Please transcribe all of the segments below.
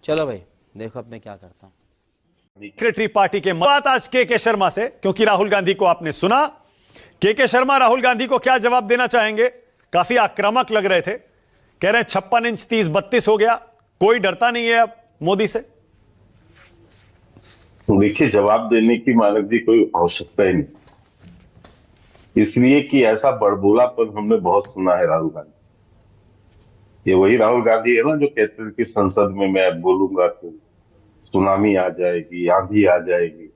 चलो भाई देखो अब मैं क्या करता हूँ। सेक्रेटरी पार्टी के बात आज के शर्मा से, क्योंकि राहुल गांधी को आपने सुना। के शर्मा राहुल गांधी को क्या जवाब देना चाहेंगे? काफी आक्रामक लग रहे थे, कह रहे हैं 56 इंच 30 32 हो गया, कोई डरता नहीं है अब मोदी से। देखिए, जवाब देने की मानक जी कोई आवश्यकता ही नहीं, इसलिए कि ऐसा बड़बोलापन हमने बहुत सुना है राहुल गांधी। ये वही राहुल गांधी है ना जो कहते हैं कि संसद में मैं बोलूंगा तो सुनामी आ जाएगी, आंधी आ जाएगी।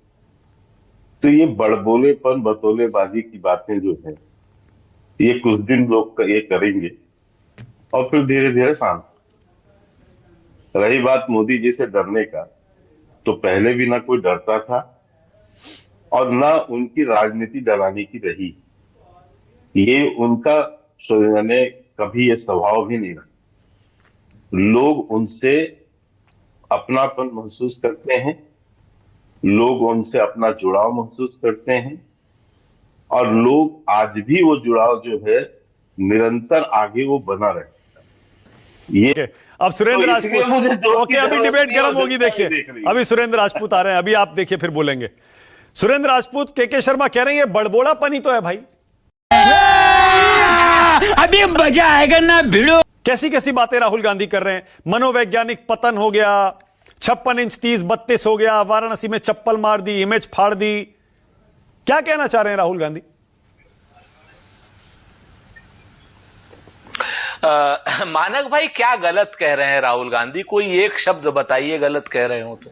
तो ये बड़बोलेपन, बतौलेबाजी की बातें जो है, ये कुछ दिन लोग ये करेंगे और फिर धीरे धीरे शांत। रही बात मोदी जी से डरने का, तो पहले भी ना कोई डरता था और ना उनकी राजनीति डराने की रही। ये उनका ने कभी ये स्वभाव भी नहीं रहा। लोग उनसे अपनापन महसूस करते हैं, लोग उनसे अपना जुड़ाव महसूस करते हैं और लोग आज भी वो जुड़ाव जो है निरंतर आगे वो बना रहे। ये अब सुरेंद्र राजपूत, ओके अभी डिबेट गर्म होगी। देखिए अभी सुरेंद्र राजपूत आ रहे हैं, अभी आप देखिए फिर बोलेंगे। सुरेंद्र राजपूत, के शर्मा कह रहे हैं ये बड़बोड़ापन ही तो है भाई। अभी मजा आएगा ना भिड़ो। कैसी कैसी बातें राहुल गांधी कर रहे हैं। मनोवैज्ञानिक पतन हो गया, 56 इंच 30 32 हो गया, वाराणसी में चप्पल मार दी, इमेज फाड़ दी। क्या कहना चाह रहे हैं राहुल गांधी? मानक भाई क्या गलत कह रहे हैं राहुल गांधी? कोई एक शब्द बताइए गलत कह रहे हो तो।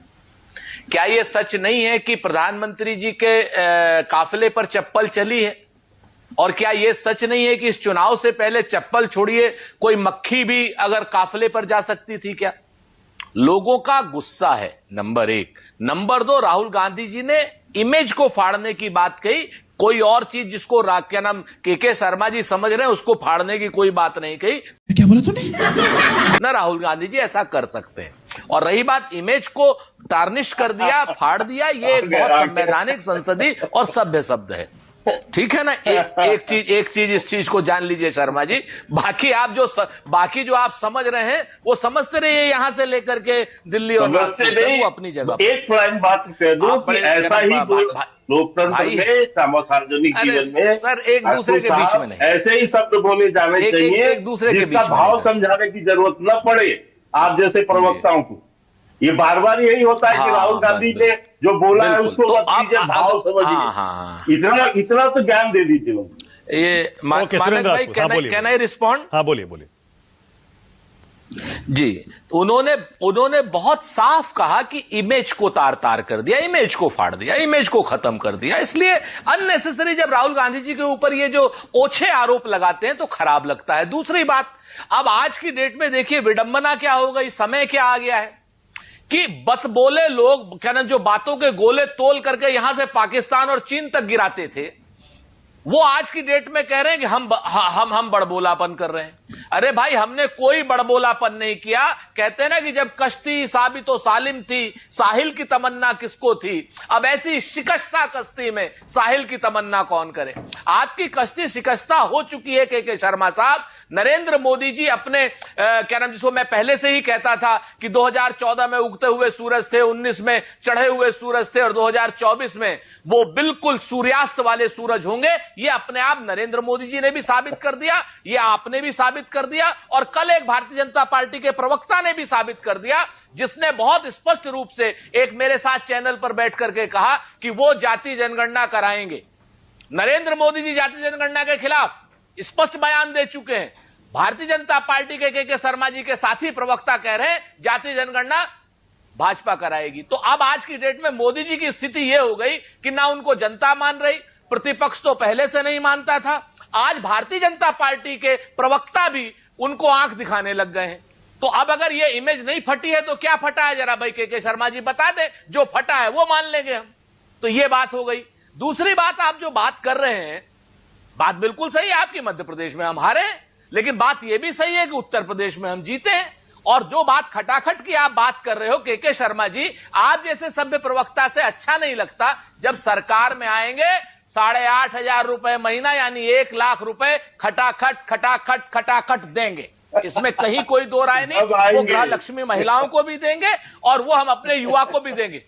क्या ये सच नहीं है कि प्रधानमंत्री जी के काफिले पर चप्पल चली है? और क्या ये सच नहीं है कि इस चुनाव से पहले चप्पल छोड़िए कोई मक्खी भी अगर काफिले पर जा सकती थी? क्या लोगों का गुस्सा है, नंबर एक। नंबर दो, राहुल गांधी जी ने इमेज को फाड़ने की बात कही। कोई और चीज जिसको क्या नाम के शर्मा जी समझ रहे हैं उसको फाड़ने की कोई बात नहीं कही। क्या बोला तूने? ना राहुल गांधी जी ऐसा कर सकते हैं। और रही बात इमेज को टार्निश कर दिया, फाड़ दिया, ये एक बहुत संवैधानिक, संसदीय और सभ्य शब्द है। ठीक है ना? एक चीज इस चीज को जान लीजिए शर्मा जी। बाकी बाकी जो आप समझ रहे हैं वो समझते रहिए, यहां से लेकर के दिल्ली और वो अपनी जगह। एक प्लान बात कह दूं कि ऐसा ही लोकतंत्र में, सार्वजनिक जीवन में सर एक दूसरे के बीच में नहीं, ऐसे ही शब्द बोले जाने चाहिए एक दूसरे के बीच जिसका भाव समझाने की जरूरत न पड़े आप जैसे प्रवक्ताओं को। ये बार बार यही होता है कि राहुल गांधी ने जो बोला है उसको मत कीजिए, भाव समझिए। इतना तो ज्ञान दे दीजिए। ये मानक भाई कैन आई रिस्पॉन्ड? हाँ बोलिए बोलिए जी। उन्होंने बहुत साफ कहा कि इमेज को तार तार कर दिया, इमेज को फाड़ दिया, इमेज को खत्म कर दिया। इसलिए अननेसेसरी जब राहुल गांधी जी के ऊपर ये जो ओछे आरोप लगाते हैं तो खराब लगता है। दूसरी बात, अब आज की डेट में देखिए विडंबना क्या हो गई, समय क्या आ गया है कि बतबोले लोग क्या ना जो बातों के गोले तोल करके यहां से पाकिस्तान और चीन तक गिराते थे, वो आज की डेट में कह रहे हैं कि हम बड़बोलापन कर रहे हैं। अरे भाई हमने कोई बड़बोलापन नहीं किया। कहते हैं ना कि जब कश्ती साबित तो सालिम थी, साहिल की तमन्ना किसको थी? अब ऐसी शिकस्ता कश्ती में साहिल की तमन्ना कौन करे? आपकी कश्ती शिकस्ता हो चुकी है के शर्मा साहब। नरेंद्र मोदी जी अपने क्या नाम, जिसको मैं पहले से ही कहता था कि 2014 में उगते हुए सूरज थे, 19 में चढ़े हुए सूरज थे और 2024 में वो बिल्कुल सूर्यास्त वाले सूरज होंगे। ये अपने आप नरेंद्र मोदी जी ने भी साबित कर दिया, ये आपने भी साबित कर दिया और कल एक भारतीय जनता पार्टी के प्रवक्ता ने भी साबित कर दिया, जिसने बहुत स्पष्ट रूप से एक मेरे साथ चैनल पर बैठ करके कहा कि वो जाति जनगणना कराएंगे। नरेंद्र मोदी जी जाति जनगणना के खिलाफ स्पष्ट बयान दे चुके हैं। भारतीय जनता पार्टी के शर्मा जी के साथी प्रवक्ता कह रहे हैं जाति जनगणना भाजपा कराएगी। तो अब आज की डेट में मोदी जी की स्थिति यह हो गई कि ना उनको जनता मान रही, प्रतिपक्ष तो पहले से नहीं मानता था, आज भारतीय जनता पार्टी के प्रवक्ता भी उनको आंख दिखाने लग गए हैं। तो अब अगर ये इमेज नहीं फटी है तो क्या फटा है जरा भाई के शर्मा जी बता दे। जो फटा है वो मान लेंगे हम। तो ये बात हो गई। दूसरी बात, आप जो बात कर रहे हैं बात बिल्कुल सही है आपकी, मध्य प्रदेश में हम हारे हैं, लेकिन बात यह भी सही है कि उत्तर प्रदेश में हम जीते हैं। और जो बात खटाखट की आप बात कर रहे हो के शर्मा जी, आप जैसे सभ्य प्रवक्ता से अच्छा नहीं लगता जब सरकार में आएंगे 8,500 रुपए महीना यानी 1 लाख रुपए खटाखट खटाखट खटाखट देंगे। इसमें कहीं कोई दो राय नहीं। अब आएंगे। वो गृह लक्ष्मी महिलाओं को भी देंगे और वो हम अपने युवा को भी देंगे।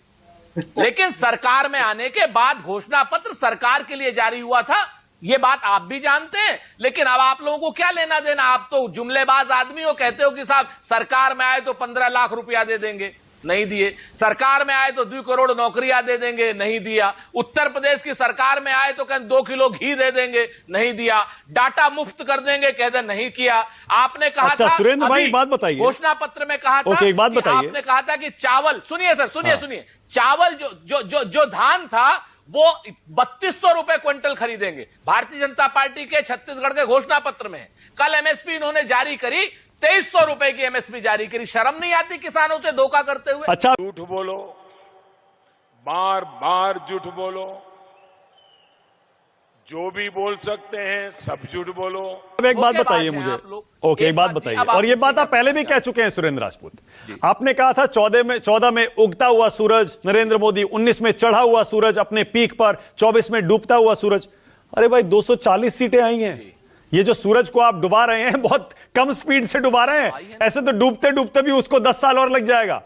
लेकिन सरकार में आने के बाद घोषणा पत्र सरकार के लिए जारी हुआ था, ये बात आप भी जानते हैं। लेकिन अब आप लोगों को क्या लेना देना? आप तो जुमलेबाज आदमी हो, कहते हो कि साहब सरकार में आए तो 15 लाख रुपया दे देंगे, नहीं दिए। सरकार में आए तो 2 करोड़ नौकरियां दे देंगे, नहीं दिया। उत्तर प्रदेश की सरकार में आए तो कहें 2 किलो घी दे देंगे, नहीं दिया। डाटा मुफ्त कर देंगे, कहते नहीं किया। आपने कहा अच्छा, था सुरेंद्र भाई, अभी एक बात बताइए। घोषणा पत्र में कहा था ओके, एक बात कि बताइए। आपने कहा था कि चावल, सुनिए सर, सुनिए सुनिए, चावल जो धान था वो 3200 रुपए क्विंटल खरीदेंगे। भारतीय जनता पार्टी के छत्तीसगढ़ के घोषणा पत्र में है। कल एमएसपी इन्होंने जारी करी, 2300 रुपए की एमएसपी जारी करी। शर्म नहीं आती किसानों से धोखा करते हुए? अच्छा, झूठ बोलो, बार बार झूठ बोलो, जो भी बोल सकते हैं सब झूठ बोलो। अब एक बात धोखेबाज बताइए हैं मुझे। आप लोग। ओके, एक बात जी, बताइए। अब आप और ये पूछिए, बात आप पहले भी कह चुके हैं सुरेंद्र राजपूत। आपने कहा था 14 में उगता हुआ सूरज नरेंद्र मोदी, 19 में चढ़ा हुआ सूरज अपने पीक पर, 24 में डूबता हुआ सूरज। अरे भाई, 240 सीटें आई हैं। ये जो सूरज को आप डुबा रहे हैं बहुत कम स्पीड से डुबा रहे हैं। ऐसे तो डूबते डूबते भी उसको 10 साल और लग जाएगा।